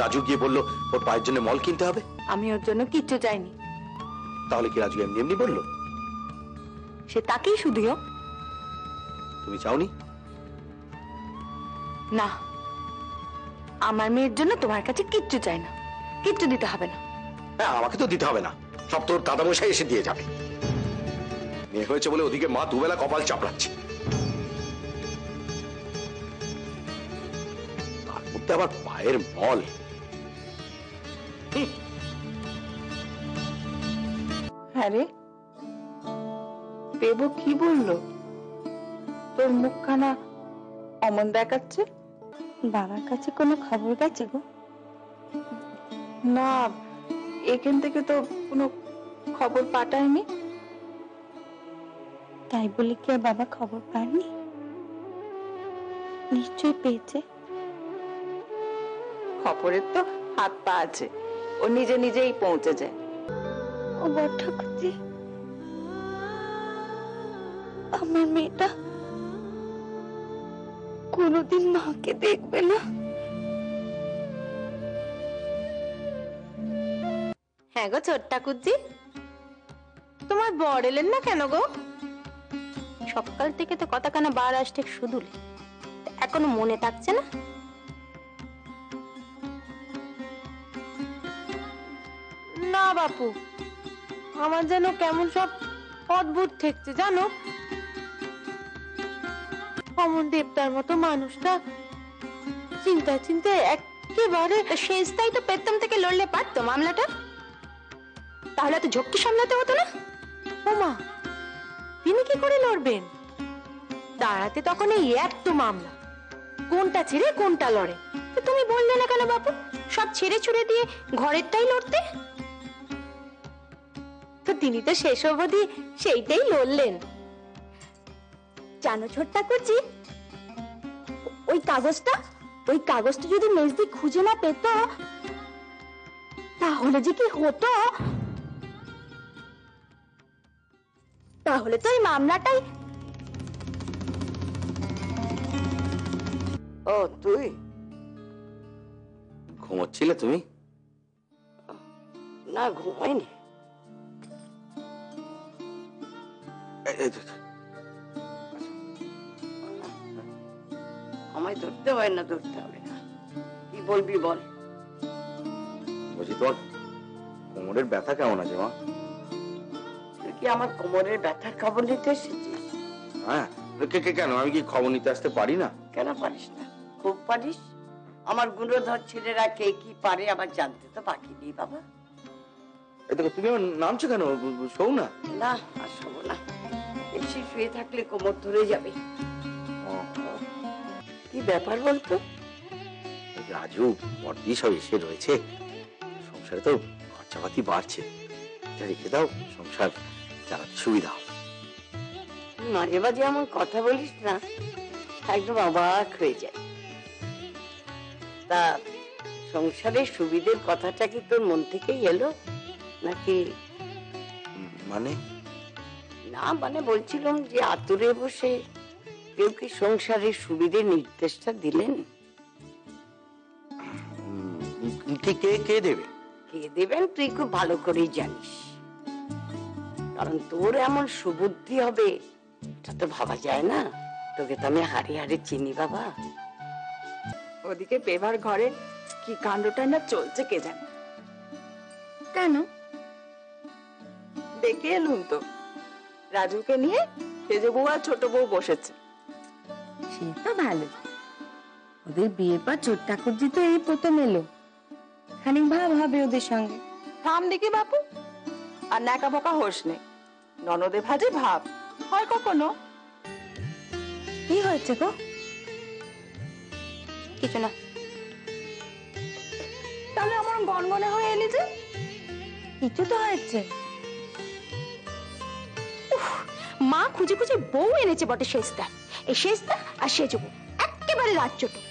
রাজু গিয়ে বললো ওর পায়ের জন্য মল কিনতে হবে। আমি ওর জন্য কিচ্ছু চাইনি। তাহলে কি রাজু এমনি এমনি বললো? সে তাকেই শুধিও। তুমি চাওনি? না, আমার মেয়ের জন্য তোমার কাছে কিচ্ছু চাই না, কিচ্ছু দিতে হবে না। হ্যাঁ, আমাকে তো দিতে হবে না, সব তোর দাদা মশাই এসে দিয়ে যাবে। মেয়ে হয়েছে বলে ওদিকে মা দুবেলা কপাল চাপড়াচ্ছে, তার মধ্যে আবার পায়ের মল। হ্যাঁ রে, দেবু কি বললো? তোর মুখখানা অমন দেখাচ্ছে। বাবার কাছে কোনো খবর গেছে গো? না, এখান থেকে তো কোনো খবর পাঠায়নি। তাই বলে কি আর বাবা খবর পায়নি? নিশ্চয়ই পেয়েছে। খবরের তো হাত পা আছে, ও নিজে নিজেই পৌঁছে যায়। ও বড় ঠাকুরজি, আমার মেয়েটা কোনোদিন মাকে দেখবে না? হ্যাঁ গো ছোট ঠাকুরজি, তোমার বর এলেন না কেন গো? সকাল থেকে তো কথা কানা বার আসতে শুধুলে, এখনো মনে থাকছে না? না বাপু, আমার যেন কেমন সব অদ্ভুত ঠেকছে জানো। অমন দেবতার মতো মানুষটা চিন্তায় চিন্তায় একেবারে। শেষটাই তো পেতম থেকে লড়লে পারতো মামলাটা, তাহলে তো ঝক্কি সামলাতে হতো না। ও মা, তিনি কি করে লড়বেন? দাঁড়াতে তখন এই এত মামলা, কোনটা ছেড়ে কোনটা লড়ে। তো তুমি বললে না কেন বাপু, সব ছেড়ে ছুড়ে দিয়ে ঘরেরটাই লড়তে? তো তিনি তো শেষ অবধি সেইটাই লড়লেন। জানো ছোট ঠাকুরজি, ওই কাগজটা যদি মেজদি খুঁজে না পেত, তাহলে যে কি হতো। তাহলে তো এই মামলাটাই। ও তুই ঘুমোচ্ছিলে তুমি? না, ঘুমাইনি। আমায় ধরতে হয় না, ধরতে হবে না। কি বলবি বল। বলছি তোর কোমরের ব্যথা কেমন আছে মা? তুই কি আমার কোমরের ব্যথার খবর নিতে এসেছিস? হ্যাঁ, কেন আমি কি খবর নিতে আসতে পারি না? কেন পারিস না? খুব পারিস। আমার গুণধর ছেলেরা কে কি পারে আবার জানতে তো বাকি নেই বাবা। তুমি আমার নামছো কেন? শোও না। না, আর শোবো না, বেশি শুয়ে থাকলে কোমর ধরে যাবে। কি ব্যাপার বলতো? রাজু বর্দি সব এসে রয়েছে, সংসারে তো খরচাপাতি বাড়ছে, রেখে দাও, সংসার চালাতে সুবিধা হবে। মাঝে মাঝে এমন কথা বলিস না, একদম অবাক হয়ে যায়। তা সংসারের সুবিধের কথাটা কি তোর মন থেকেই এলো নাকি? মানে? না মানে বলছিলাম যে আতুরে বসে কেউ কি সংসারের সুবিধের নির্দেশটা দিলেন? কে দেবে? কে দেবেন তুই খুব ভালো করেই জানিস, কারণ তোর এমন সুবুদ্ধি হবে এটা তো ভাবা যায় না। তোকে তো আমি হাড়ে হাড়ে চিনি বাবা। ওদিকে বেভার ঘরে কি কাণ্ডটা না চলছে কে জানে। কেন? দেখে এলুম তো, রাজুকে নিয়ে সেজে বউ আর ছোট বউ বসেছে। সে তো ভালো, ওদের বিয়ের পর ছোট ঠাকুরজি তো এই প্রথম এলো, খানিক ভাব হবে ওদের সঙ্গে। থাম দেখি বাপু, আর ন্যাকা বোকা হোস নে। ননদে ভাজে ভাব হয় কখনো? কি হয়েছে গো? কিছু না। তাহলে আমার গনগনে হয়ে এলি যে? কিছু তো হয়েছে। মা খুঁজে খুঁজে বউ এনেছে বটে, শেষদা, এই শেষদা আর সেজবু একেবারে রাজ্যটুক।